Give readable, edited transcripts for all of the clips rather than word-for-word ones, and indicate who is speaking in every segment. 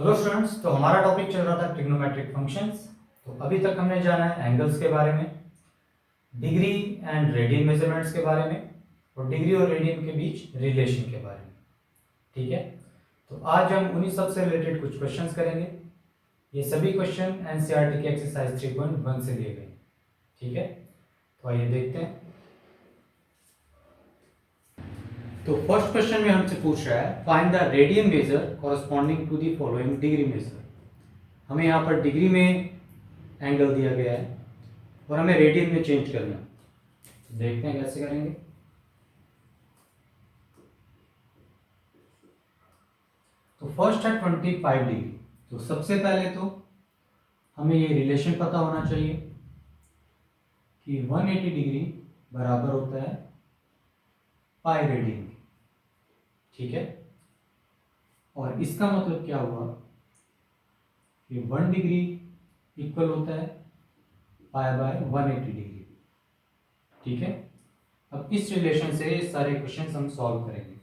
Speaker 1: Hello students, तो हमारा topic चल रहा था ट्रिग्नोमेट्रिक फंक्शंस। तो अभी तक हमने जाना है एंगल्स के बारे में, डिग्री एंड रेडियन मेजरमेंट्स के बारे में और डिग्री और रेडियन के बीच रिलेशन के बारे में। ठीक है, तो आज हम उन्हीं सब से रिलेटेड कुछ क्वेश्चंस करेंगे। ये सभी क्वेश्चन एनसीईआरटी के एक्सरसाइज 3.1 से लिए गए। ठीक है, तो आइए देखते हैं। तो फर्स्ट क्वेश्चन में हमसे पूछ रहा है find the radian measure corresponding to the following degree measure. हमें यहाँ पर डिग्री में एंगल दिया गया है और हमें रेडियन में चेंज करना है। तो देखते हैं कैसे करेंगे। तो फर्स्ट है 25 डिग्री। तो सबसे पहले तो हमें ये रिलेशन पता होना चाहिए कि 180 डिग्री बराबर होता है पाई रेडियन। ठीक है, और इसका मतलब क्या हुआ कि 1 डिग्री इक्वल होता है पाई बाय 180 डिग्री। ठीक है, अब इस रिलेशन से सारे क्वेश्चंस हम सॉल्व करेंगे।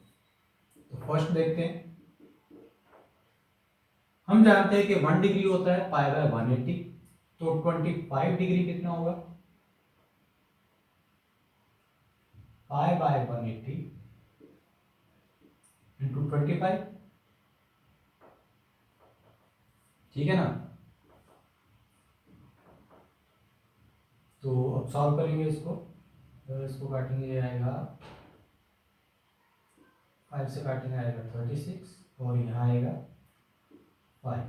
Speaker 1: तो फर्स्ट देखते हैं। हम जानते हैं कि 1 डिग्री होता है पाई बाय 180, तो 25 डिग्री कितना होगा? Pi by 180 into 25। ठीक है ना, तो अब सॉल्व करेंगे इसको। तो इसको काटेंगे, ये आएगा 5 से काटेंगे आएगा 36 और यहाँ आएगा 5।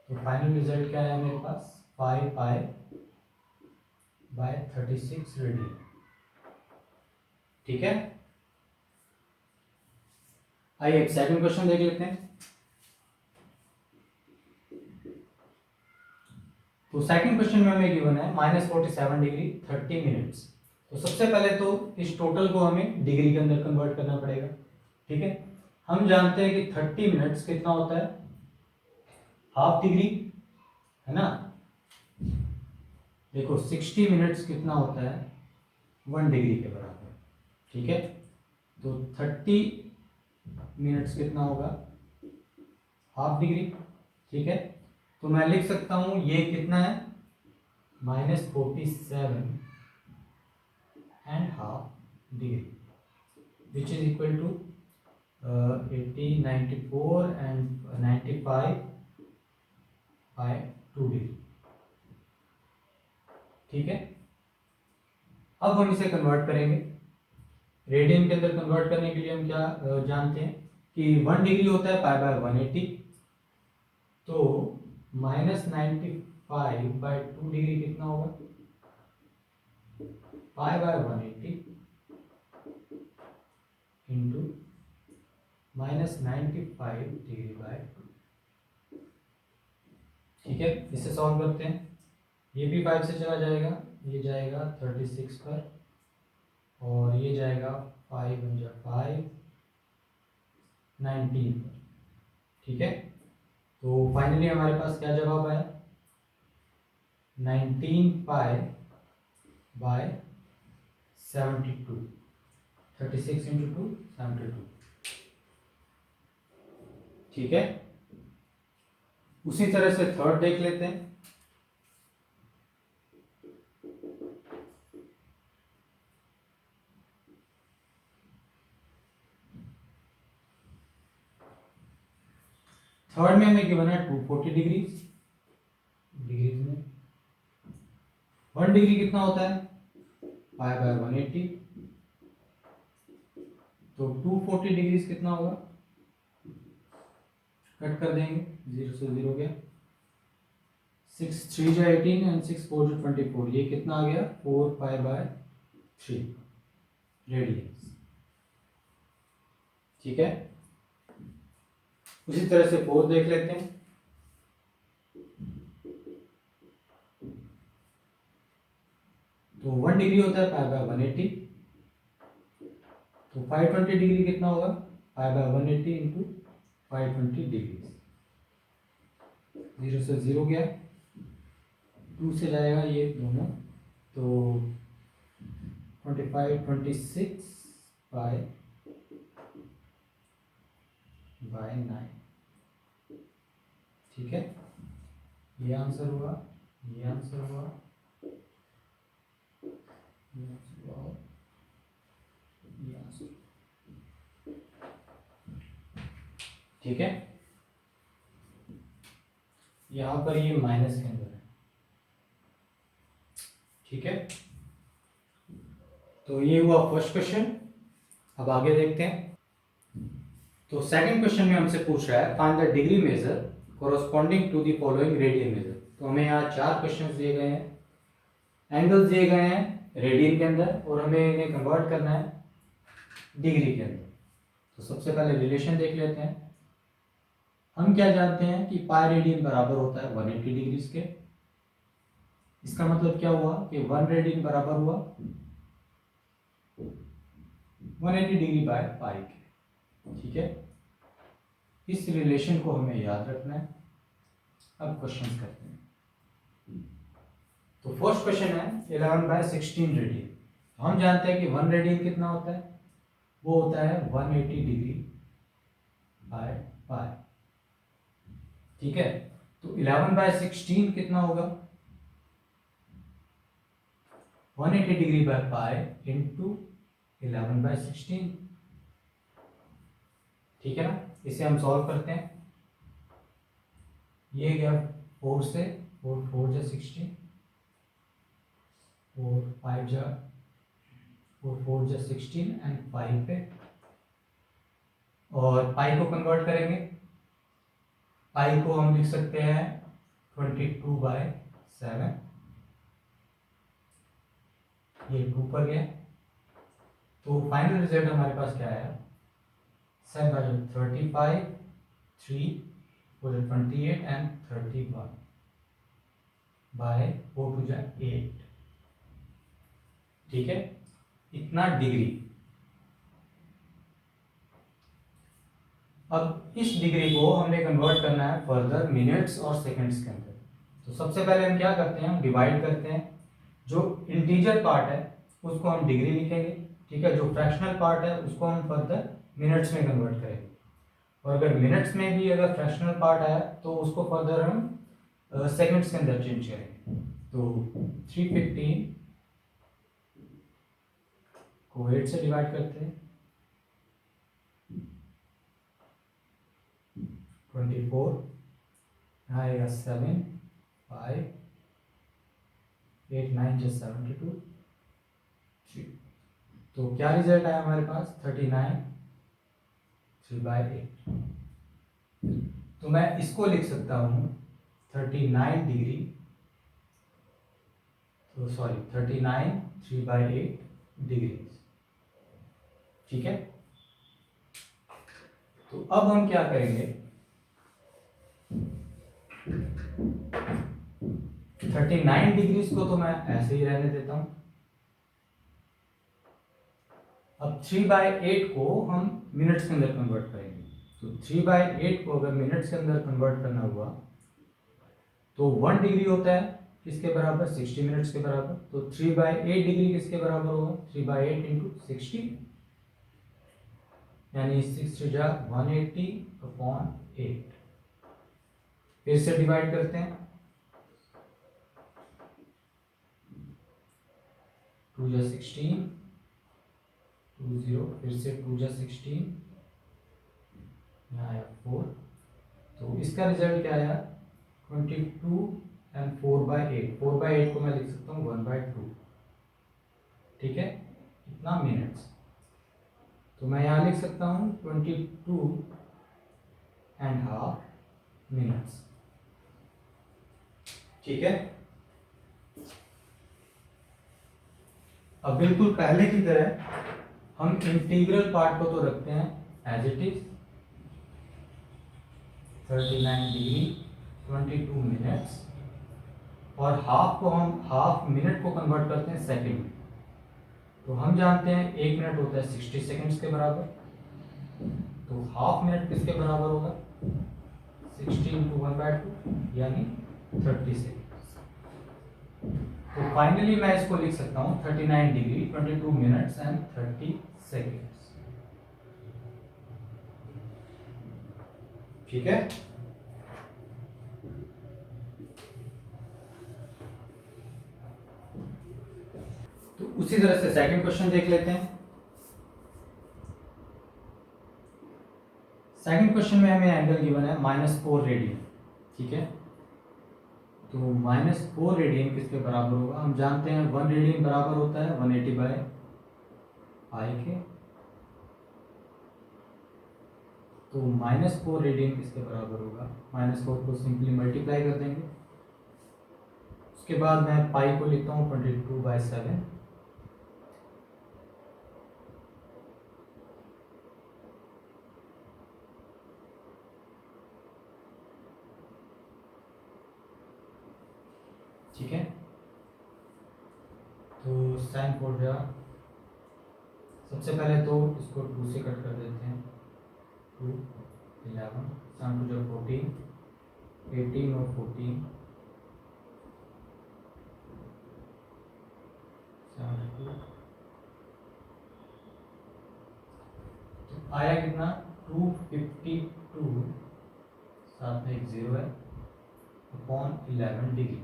Speaker 1: तो फाइनल रिजल्ट क्या है मेरे पास? 5 पाई बाय 36 रेडियन। ठीक है, आइए एक सेकंड क्वेश्चन देख लेते हैं। तो सेकंड क्वेश्चन में हमें गिवन है -47 डिग्री 30 मिनट्स। तो सबसे पहले तो इस टोटल को हमें डिग्री के अंदर कन्वर्ट करना पड़ेगा। ठीक है, हम जानते हैं कि 30 मिनट्स कितना होता है? हाफ डिग्री, है ना। देखो 60 मिनट्स कितना होता है? 1 डिग्री के बराबर। ठीक है, तो 30 मिनट्स कितना होगा? Half degree. ठीक है, तो मैं लिख सकता हूं ये कितना है? -47 and half degree, which is equal to 80, 94 and 95 by 2 degree. ठीक है, अब हम इसे कन्वर्ट करेंगे रेडियन के अंदर। कन्वर्ट करने के लिए हम क्या जानते हैं कि 1 डिग्री होता है पाई बाय 180, तो -95 बाय 2 डिग्री कितना होगा? Pi by 180 into -95 degree by 2। ठीक है, इसे सॉल्व करते हैं। ये भी 5 से चला जाएगा, ये जाएगा 36 पर और ये जाएगा 5 बन जा 5 19 पर। ठीक है, तो फाइनली हमारे पास क्या जवाब आया? 19 पाई बाय 72। 36 इंटू 2 72। ठीक है, उसी तरह से थर्ड देख लेते हैं। थर्ड में हमें गिवन है 240 डिग्रीज में 1 डिग्री कितना होता है? पाई बाय 180, तो 240 डिग्रीज कितना होगा? कट कर देंगे, 0 से 0 गया, 6 3 जो 18 एंड 6 4 जो 24, ये कितना आ गया? 4 पाई बाय 3 रेडियंस। ठीक है, उसी तरह से फोर्थ देख लेते हैं। तो 1 डिग्री होता है पाई बाय 180, तो 520 डिग्री कितना होगा? Pi by 180 into 520 degree. 0 से 0 गया, 2 से जाएगा ये दोनों, तो 25 26 बाय 9। ठीक है, ये आंसर हुआ, ये आंसर हुआ, ये आंसर हुआ, ये आंसर। ठीक है, यहां पर ये माइनस के अंदर है। ठीक है, तो ये हुआ फर्स्ट क्वेश्चन। अब आगे देखते हैं। तो सेकंड क्वेश्चन में हमसे पूछ रहा है find the degree measure corresponding to the following radian measure. तो हमें यहाँ 4 क्वेश्चंस दिए गए हैं, एंगल्स दिए गए हैं रेडियन के अंदर, और हमें इन्हें कन्वर्ट करना है डिग्री के अंदर। तो सबसे पहले रिलेशन देख लेते हैं। हम क्या जानते हैं कि पाई रेडियन बराबर होता है 180 डिग्रीज के। इसका मतलब क्या हुआ कि 1 रेडियन बराबर हुआ 180 डिग्री बाय पाई के। ठीक है, इस रिलेशन को हमें याद रखना है। अब क्वेश्चन करते हैं। तो फर्स्ट क्वेश्चन है 11/16 रेडियन। हम जानते हैं कि 1 रेडियन कितना होता है, वो होता है 180 डिग्री बाय पाई। ठीक है, तो 11/16 कितना होगा, 180 डिग्री बाय पाई इंटू 11/16। ठीक है ना, इसे हम सॉल्व करते हैं। ये गया 4 से, 4 4 जा 16, 4 5 जा 4 4 जा 16 एंड 5 पे, और पाई को कन्वर्ट करेंगे। पाई को हम लिख सकते हैं 22/7, ये 2 पर गया। तो फाइनल रिजल्ट हमारे पास क्या आया, 7/35, 3 28 एंड 31 बाय 4 2 जा 8। ठीक है, इतना डिग्री। अब इस डिग्री को हमें कन्वर्ट करना है फर्दर मिनट्स और सेकंड्स के अंदर। तो सबसे पहले हम क्या करते हैं, हम डिवाइड करते हैं। जो इंटीजर पार्ट है उसको हम डिग्री लिखेंगे। ठीक है, जो फ्रैक्शनल पार्ट है उसको हम फर्दर मिनट्स में कन्वर्ट करेंगे। और अगर मिनट्स में भी अगर फ्रैक्शनल पार्ट आया तो उसको फर्दर हम सेकंड्स के अंदर चेंज करेंगे। तो 315 को 8 से डिवाइड करते हैं, 24 आएगा 7 5 8 9 just 72 3। तो क्या रिजल्ट आया हमारे पास, 39 3/8। तो मैं इसको लिख सकता हूँ 39 डिग्री, तो सॉरी 39 3/8 डिग्री। ठीक है, तो अब हम क्या करेंगे, 39 डिग्रीज को तो मैं ऐसे ही रहने देता हूं। अब 3/8 को हम मिनट्स के अंदर कन्वर्ट करेंगे। तो 3/8 को अगर मिनट्स के अंदर कन्वर्ट करना हुआ तो 1 डिग्री होता है किसके बराबर, 60 मिनट्स के बराबर। तो 3/8 डिग्री किसके बराबर होगा, 3/8 इंटू 60, यानी 6 जा 180/8। फिर से डिवाइड करते हैं, 2 जा 16 2 0, फिर से 2 जा 16, यहाँ आया 4। तो इसका रिजल्ट क्या आया, 22 एंड 4/8। 4/8 को मैं लिख सकता हूँ 1/2। ठीक है, कितना, मिनट्स। तो मैं यहाँ लिख सकता हूँ 22 एंड हाफ मिनट्स। ठीक है, अब बिल्कुल पहले की तरह हम इंटीग्रल पार्ट को तो रखते हैं as it is, 39 degree 22 minutes, और हाफ को हम हाफ मिनट को कन्वर्ट करते हैं सेकंड में। तो हम जानते हैं 1 मिनट होता है 60 सेकंड्स के बराबर। तो हाफ मिनट किसके बराबर होगा, 60 इंटू 1/2 यानी 30 सेकंड्स। तो फाइनली मैं इसको लिख सकता हूँ 39 डिग्री 22 मिनट्स एंड 30 सेकंड्स। ठीक है, उसी तरह से सेकंड क्वेश्चन देख लेते हैं। सेकंड क्वेश्चन में हमें एंगल गिवन है -4 रेडियन, ठीक है। तो -4 रेडियन किसके बराबर होगा? हम जानते हैं 1 रेडियन बराबर होता है 180/पाई के। तो -4 रेडियन किसके बराबर होगा? -4 को सिंपली मल्टीप्लाई कर देंगे। उसके बाद मैं पाई को लिखता हूँ 22/7। ठीक है, तो साइन 4 जा, सबसे पहले तो इसको 2 से कट कर देते हैं। 2 11 साइन 2 जा 14, 18 और 14 72। तो आया कितना? 252, साथ में एक 0 है, अपॉन 11 डिग्री।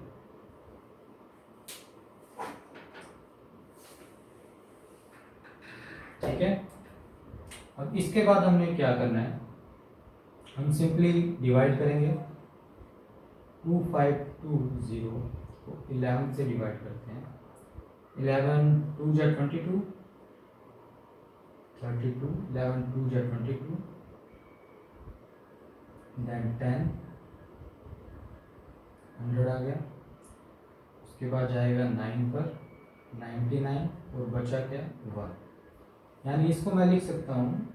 Speaker 1: ठीक है, अब इसके बाद हमने क्या करना है? हम सिंपली डिवाइड करेंगे। 2520 को 11 से डिवाइड करते हैं। 11 2 जा 22, 32, 11 2 जा 22, देन 10, 100 आ गया। उसके बाद जाएगा 9 पर 99 और बचा क्या? 1। यानी इसको मैं लिख सकता हूँ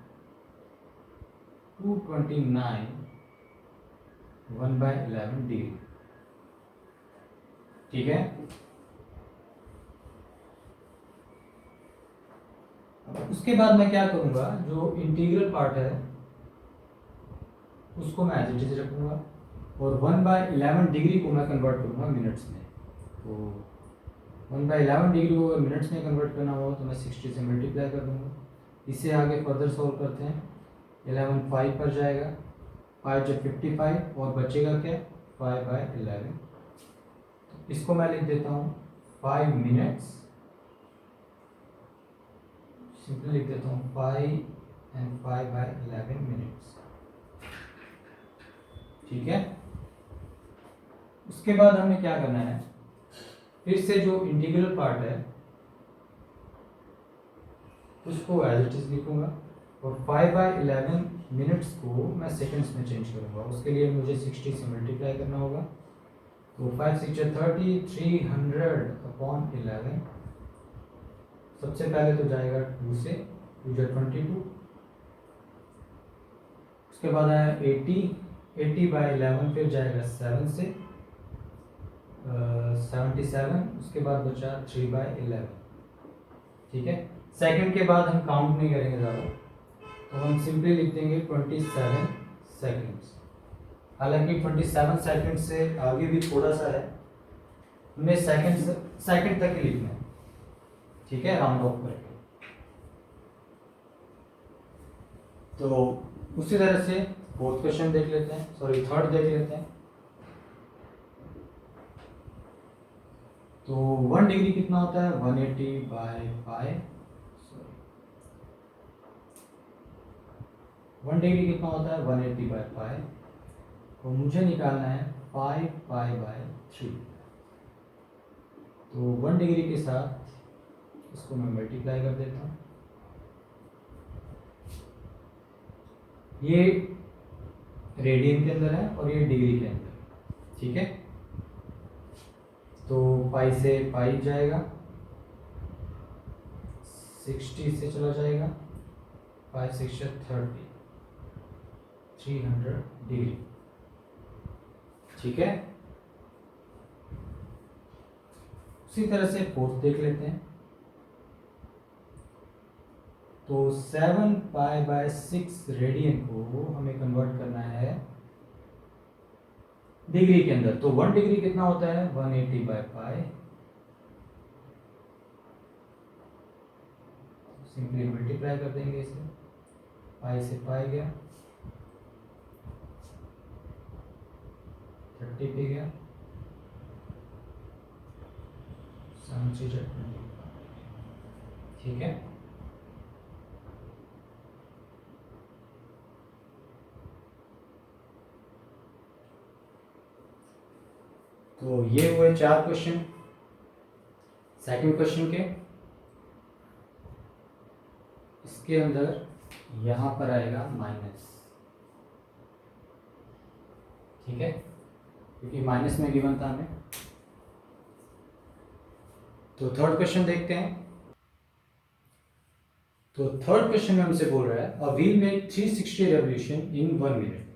Speaker 1: 229 1/11 डिग्री। ठीक है, उसके बाद मैं क्या करूँगा? जो इंटीग्रल पार्ट है उसको मैं एज इट इज रखूँगा और 1/11 डिग्री को मैं कन्वर्ट करूँगा मिनट्स में। तो 1/11 डिग्री को अगर मिनट्स में कन्वर्ट करना हो तो मैं 60 से मल्टीप्लाई कर दूँगा। इसे आगे फर्दर सॉल्व करते हैं। 11 5 पर जाएगा, 5 जब 55 और बचेगा क्या? 5/11। इसको मैं लिख देता हूँ 5 मिनट्स, सिंपली लिख देता हूँ 5 and 5/11 मिनट्स। ठीक है, उसके बाद हमें क्या करना है? फिर से जो इंटीग्रल पार्ट है उसको एज इट इज लिखूंगा और 5/11 मिनट्स को मैं सेकंड्स में चेंज करूंगा। उसके लिए मुझे 60 से मल्टीप्लाई करना होगा। तो 5 6 30, 300/11। सबसे पहले तो जाएगा 2 से, 2 जा 22। उसके बाद आया 80/11, फिर जाएगा 7 से 77। उसके बाद बचा 3/11। ठीक है, सेकंड के बाद हम काउंट नहीं करेंगे ज़्यादा, तो हम सिंपली लिख देंगे 27 सेकंड्स। हालांकि 27 सेकंड से आगे भी थोड़ा सा है, हमें सेकंड तक ही लिखना है। ठीक है, राउंड ऑफ करके। तो उसी तरह से फोर्थ क्वेश्चन देख लेते हैं, सॉरी थर्ड देख लेते हैं। तो 1 डिग्री कितना होता है? 180/पाई। 1 डिग्री कितना होता है? 180/पाई। तो मुझे निकालना है 5π/3। तो 1 डिग्री के साथ इसको मैं मल्टीप्लाई कर देता हूँ। ये रेडियन के अंदर है और ये डिग्री के अंदर। ठीक है, तो पाई से पाई जाएगा, 60 से चला जाएगा, 5 6 30, 300 डिग्री। ठीक है, उसी तरह से फोर्थ देख लेते हैं। तो 7π/6 रेडियन को हमें कन्वर्ट करना है डिग्री के अंदर। तो 1 डिग्री कितना होता है? 180/पाई। सिंपली मल्टीप्लाई कर देंगे इसे, पाई से पाई गया, 30 पे गया, 7 3 25। ठीक है, तो ये हुए 4 क्वेश्चन। सेकंड क्वेश्चन के इसके अंदर यहां पर आएगा माइनस, ठीक है, क्योंकि माइनस में गिवन था हमें। तो थर्ड क्वेश्चन देखते हैं। तो थर्ड क्वेश्चन में हमसे बोल रहा है a wheel make 360 revolution in 1 minute,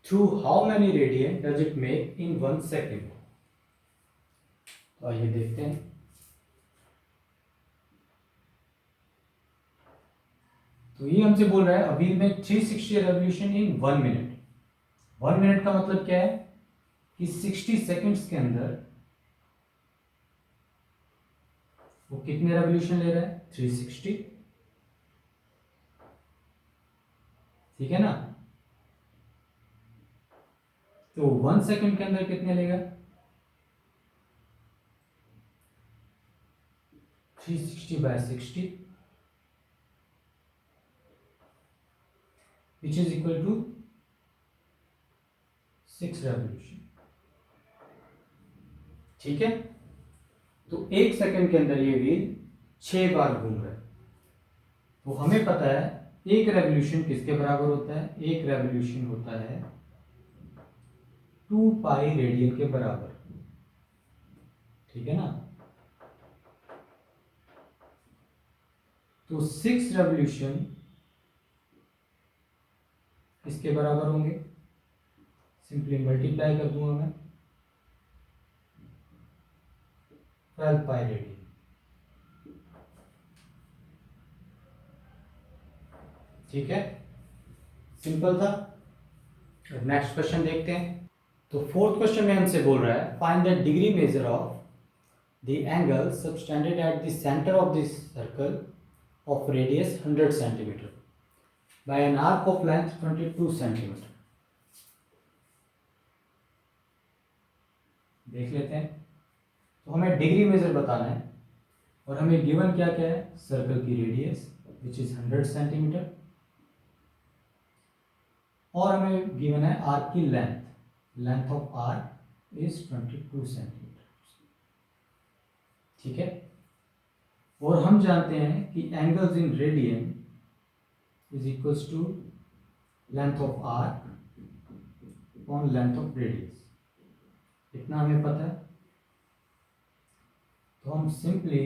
Speaker 1: through how many radian does it make in 1 second. तो आइए देखते हैं। तो ये हमसे बोल रहा है a wheel make 360 revolution in 1 minute. 1 minute का मतलब क्या है कि 60 सेकेंड्स के अंदर वो कितने रेवोल्यूशन ले रहा है, 360, ठीक है ना। तो 1 सेकेंड के अंदर कितने लेगा, 360 by 60, which is equal to 6 revolution, ठीक है। तो 1 सेकेंड के अंदर ये व्हील 6 बार घूम रहा है। तो हमें पता है एक रेवोल्यूशन किसके बराबर होता है, एक रेवोल्यूशन होता है 2 पाई रेडियन के बराबर, ठीक है ना। तो 6 रेवोल्यूशन किसके बराबर होंगे, सिंपली मल्टीप्लाई कर दूंगा मैं, 12 पाई रेडियन, ठीक है, सिंपल था। नेक्स्ट क्वेश्चन देखते हैं। तो फोर्थ क्वेश्चन में हमसे बोल रहा है find the degree measure of the angle subtended at the centre of this circle of radius 100 centimetre bye an arc of length 22 centimetre. देख लेते हैं। तो हमें डिग्री मेजर बताना है और हमें गिवन क्या क्या है, सर्कल की रेडियस विच इज 100 सेंटीमीटर, और हमें गिवन है आर्क की length, length of arc is 22 centimetre, ठीक है। और हम जानते हैं कि angles in radian is equals to length of arc on length of radius, इतना हमें पता है। तो हम सिंपली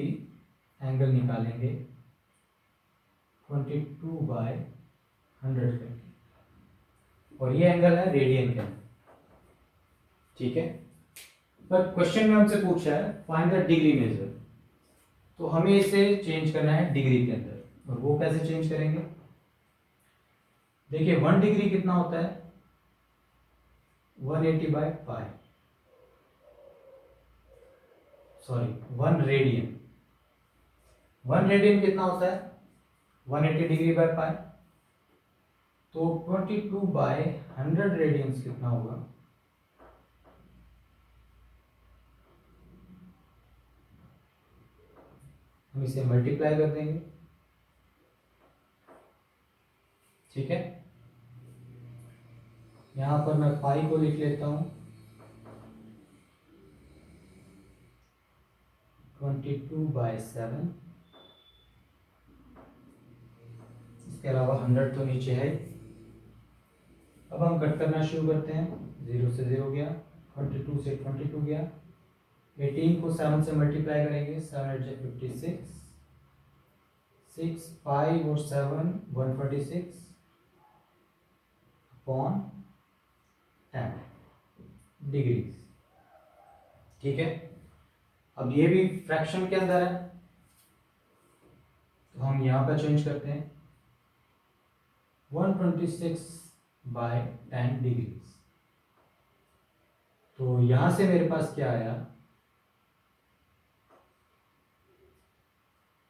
Speaker 1: एंगल निकालेंगे 22 बाय 100 करके, और ये एंगल है रेडियन के अंदर, ठीक है। पर क्वेश्चन में हमसे पूछा है फाइंड द डिग्री मेजर, तो हमें इसे चेंज करना है डिग्री के अंदर, और वो कैसे चेंज करेंगे। देखिए 1 डिग्री कितना होता है, 180 by pi, sorry 1 radian, 1 radian कितना होता है 180 डिग्री बाय पाई। तो 22 बाय 100 रेडियंस कितना होगा, हम इसे मल्टीप्लाई कर देंगे, ठीक है। यहां पर मैं पाई को लिख लेता हूं 22 बाय 7, इसके अलावा 100 तो नीचे है। अब हम कट करना शुरू करते हैं, 0 से 0 गया, 22 से 22 गया, 18 को 7 से मल्टीप्लाई करेंगे, 7 8 56, 6 5 और 7 146 अपॉन 10 डिग्री, ठीक है। अब ये भी फ्रैक्शन के अंदर है, तो हम यहां पर चेंज करते हैं 126 बाय 10 डिग्री। तो यहां से मेरे पास क्या आया,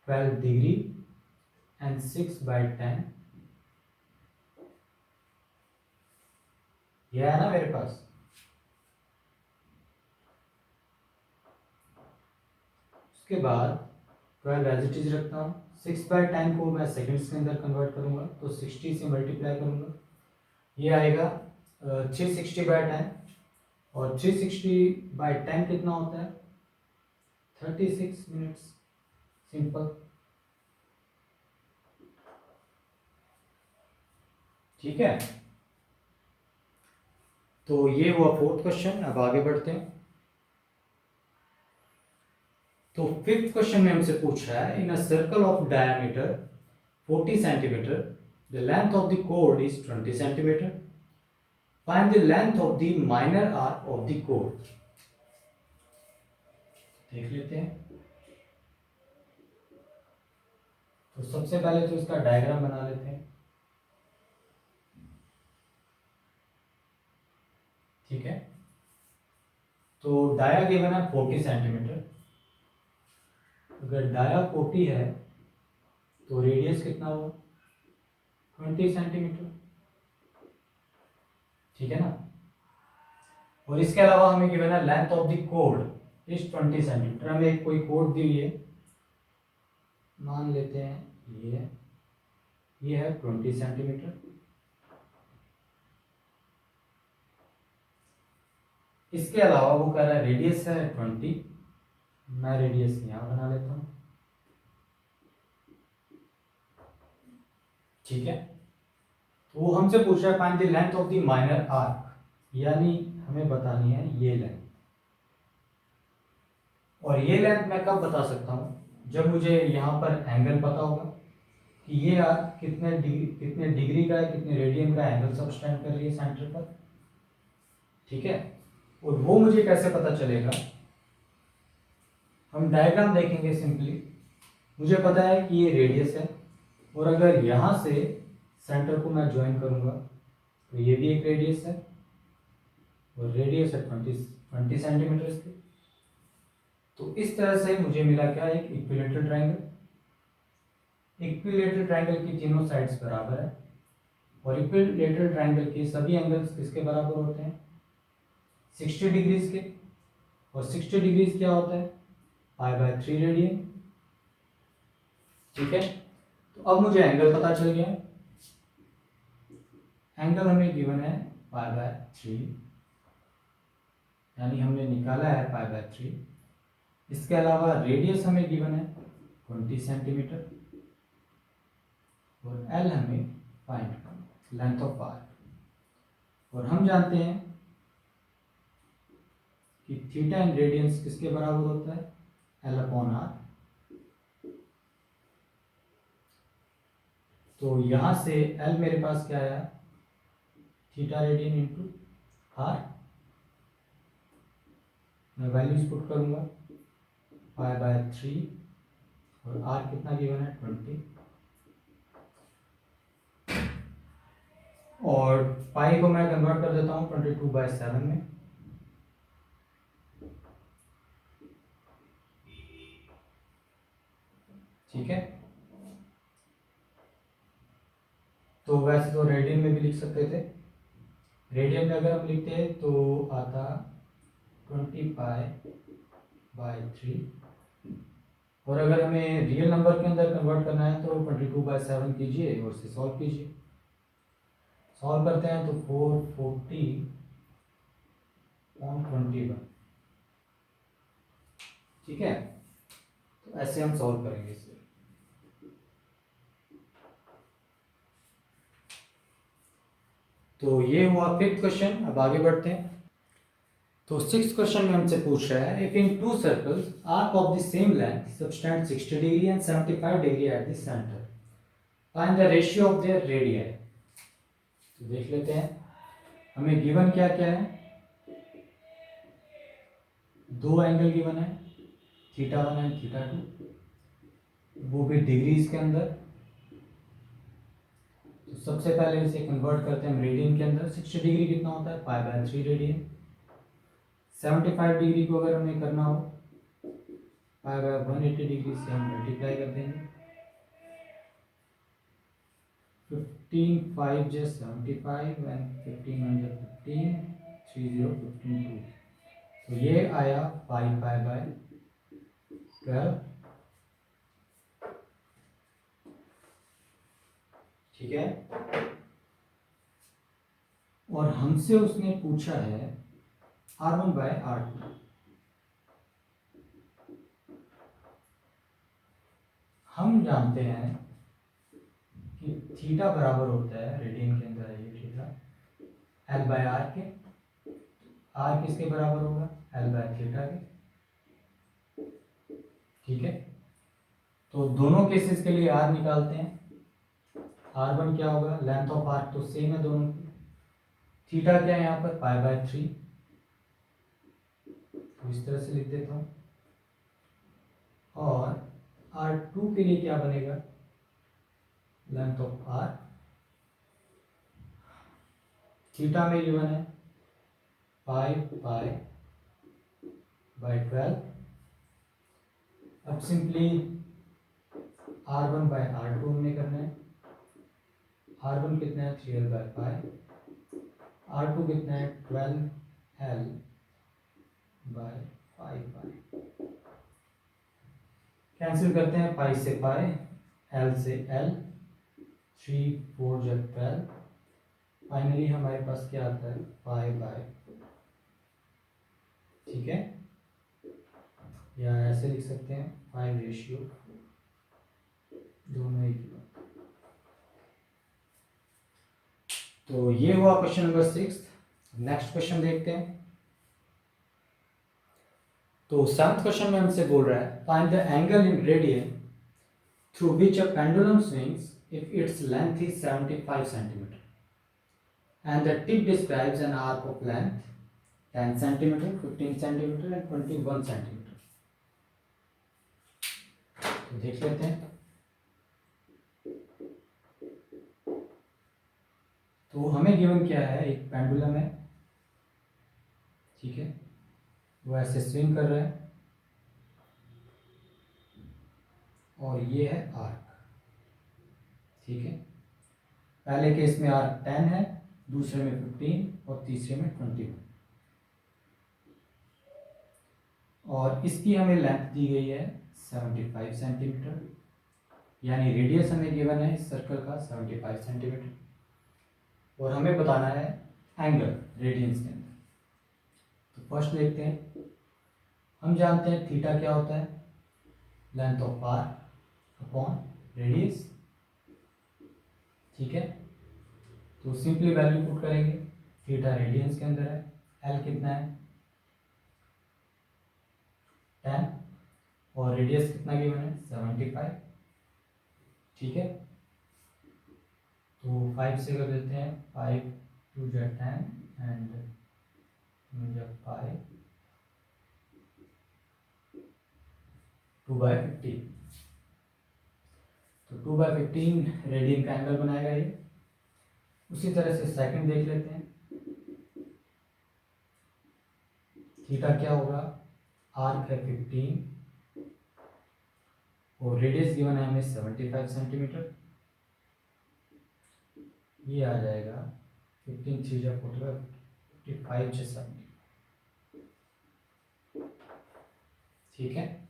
Speaker 1: 12 डिग्री एंड 6 बाय 10, यह है ना मेरे पास। उसके बाद 12 एज इट इज रखता हूँ। 6/10 को मैं सेकंड्स के अंदर कन्वर्ट करूँगा, तो 60 से मल्टीप्लाई करूँगा, ये आएगा 360/10, और 360/10 कितना होता है 36 मिनट्स। सिंपल, ठीक है। तो ये हुआ फोर्थ क्वेश्चन। अब आगे बढ़ते हैं। तो फिफ्थ क्वेश्चन में हमसे पूछ रहा है, in a circle of diameter 40 centimetre the length of the कोड is 20 centimetre, find the length of the minor arc of the कोड। देख लेते हैं। तो सबसे पहले तो इसका डायग्राम बना लेते हैं, ठीक है। तो डाया गिवन है 40 सेंटीमीटर। अगर डाया 40 है तो रेडियस कितना हुआ 20 सेंटीमीटर, ठीक है ना। और इसके अलावा हमें गिवन है लेंथ ऑफ द कोड इज 20 सेंटीमीटर। हमें कोई कोड दी हुई है, मान लेते हैं ये है 20 सेंटीमीटर। इसके अलावा वो कह रहा है रेडियस है 20, मैं रेडियस यहाँ बना लेता हूँ, ठीक है। तो वो हमसे पूछ रहा है find the length of the minor arc, यानी हमें बतानी है ये लेंथ। और ये लेंथ मैं कब बता सकता हूँ, जब मुझे यहाँ पर एंगल पता होगा कि ये आर्क कितने डिग्री का है, कितने रेडियन का एंगल सबटेंड कर रही है सेंटर पर, ठीक है। और वो मुझे कैसे पता चलेगा, हम डायग्राम देखेंगे सिंपली। मुझे पता है कि ये रेडियस है, और अगर यहाँ से सेंटर को मैं ज्वाइन करूँगा तो ये भी एक रेडियस है, और रेडियस है 20 सेंटीमीटर इसकी। तो इस तरह से मुझे मिला क्या, एक इक्विलेटरल ट्रायंगल। इक्विलेटरल ट्रायंगल की तीनों साइड्स बराबर है, और इक्विलेटरल ट्रायंगल के सभी एंगल्स किसके बराबर होते हैं 60 डिग्रीज के। और 60 डिग्रीज क्या होता है π/3 रेडियन, ठीक है। तो अब मुझे एंगल पता चल गया। एंगल हमें गिवन है π/3, यानी हमने निकाला है π/3। इसके अलावा रेडियस हमें गिवन है 20 सेंटीमीटर, और एल हमें फाइंड करना, लेंथ ऑफ आर्क। और हम जानते हैं कि थीटा इन रेडियंस किसके बराबर होता है L/R। तो यहां से L मेरे पास क्या आया, थीटा रेडियन इंटू R। मैं वैल्यूज पुट करूंगा π/3, और R कितना गिवन है 20, और पाई को मैं कन्वर्ट कर देता हूँ 22/7 में। ठीक है। तो वैसे तो रेडियन में भी लिख सकते थे, रेडियन में अगर हम लिखते तो आता 20π/3, और अगर हमें रियल नंबर के अंदर कन्वर्ट करना है तो 22/7 कीजिए और से सॉल्व कीजिए। सॉल्व करते हैं तो 440/21, ठीक है। तो ऐसे हम सॉल्व करेंगे इसे। तो ये हुआ फिफ्थ क्वेश्चन। अब आगे बढ़ते हैं। तो सिक्स क्वेश्चन में हमसे पूछ रहा है, if in to circles arc of the same length subtend 60 degree and 75 degree at the centre, find the ratio of their radii. तो देख लेते हैं, हमें गिवन क्या क्या है, दो एंगल गिवन है, θ1 एंड θ2, वो भी डिग्रीज के अंदर। तो सबसे पहले इसे कन्वर्ट करते हैं हम रेडियन के अंदर। 60 डिग्री कितना होता है π/3 रेडियन। 75 डिग्री को अगर हमें करना हो π/180 डिग्री से हम मल्टीप्लाई कर देंगे। 15 5 just 75 and 15 1 15 30 15 2। तो ये आया π/12, ठीक है। और हमसे उसने पूछा है R1/R2। हम जानते हैं कि थीटा बराबर होता है, रेडियन के अंदर है ये थीटा, L/R के। R किसके बराबर होगा? L/थीटा के। ठीक है, तो दोनों केसेस के लिए R निकालते हैं। R1 क्या होगा? लेंथ ऑफ आर्क तो सेम है दोनों की। थीटा क्या है यहाँ पर? π/3। तो इस तरह से लिख देता हूँ। और R2 के लिए क्या बनेगा? लेंथ ऑफ आर्क थीटा में गिवन है π/12। अब सिंपली R1/R2 हमने करना है। R1 कितना है? 3L/π। R2 कितना है? 12L/5π। कैंसिल करते हैं, पाई से पाई, L से L, 3 4 जब 12। फाइनली हमारे पास क्या आता है? π/। ठीक है, या ऐसे लिख सकते हैं 5/4, दोनों एक ही बात। तो ये हुआ क्वेश्चन नंबर 6। नेक्स्ट क्वेश्चन देखते हैं। तो 7th क्वेश्चन में हमसे बोल रहा है find the angle in radian through which a pendulum swings if its length is 75 centimetre and the tip describes an arc of length 10 centimeter, 15 centimeter and 21 centimeter। तो देख लेते हैं। तो हमें गिवन क्या है? एक पेंडुलम है, ठीक है, वो ऐसे स्विंग कर रहा है और ये है आर्क। ठीक है, पहले केस में आर्क 10 है, दूसरे में 15 और तीसरे में 21। और इसकी हमें लेंथ दी गई है 75 सेंटीमीटर, यानी रेडियस हमें गिवन है इस सर्कल का 75 सेंटीमीटर। और हमें बताना है एंगल रेडियंस के अंदर। तो फर्स्ट देखते हैं। हम जानते हैं थीटा क्या होता है? Length of arc upon radius. ठीक है, तो सिंपली वैल्यू पुट करेंगे। थीटा रेडियंस के अंदर है, एल कितना है? 10 और रेडियस कितना गिवन है? 75। ठीक है, तो 5 से कर देते हैं, 5 2 10 एंड जब 5 2/15। तो 2/15 रेडियन का एंगल बनाएगा ये। उसी तरह से सेकंड देख लेते हैं। थीटा क्या होगा? आर्क है 15 और रेडियस गिवन है हमें 75 सेंटीमीटर। ये आ जाएगा 15 3 जा 45 से 70। ठीक है,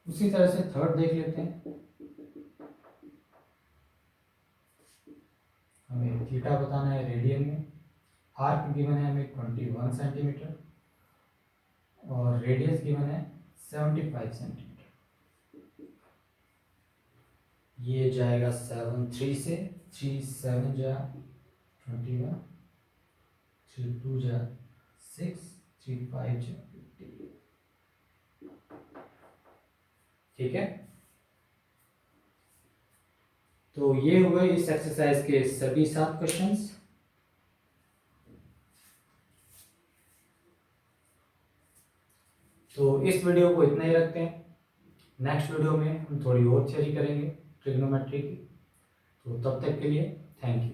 Speaker 1: उसी तरह से थर्ड देख लेते हैं। हमें थीटा बताना है रेडियन में। आर्क गिवन है हमें 21 सेंटीमीटर और रेडियस गिवन है 75 सेंटीमीटर। ये जाएगा 7 3 से, 3 7 जा 21, 3 2 जा 6, 3 5 जा 50। ठीक है, तो ये हुए इस एक्सरसाइज के सभी 7 क्वेश्चंस। तो इस वीडियो को इतना ही रखते हैं। नेक्स्ट वीडियो में हम थोड़ी और थ्योरी करेंगे ट्रिग्नोमेट्री की। तो तब तक के लिए थैंक यू।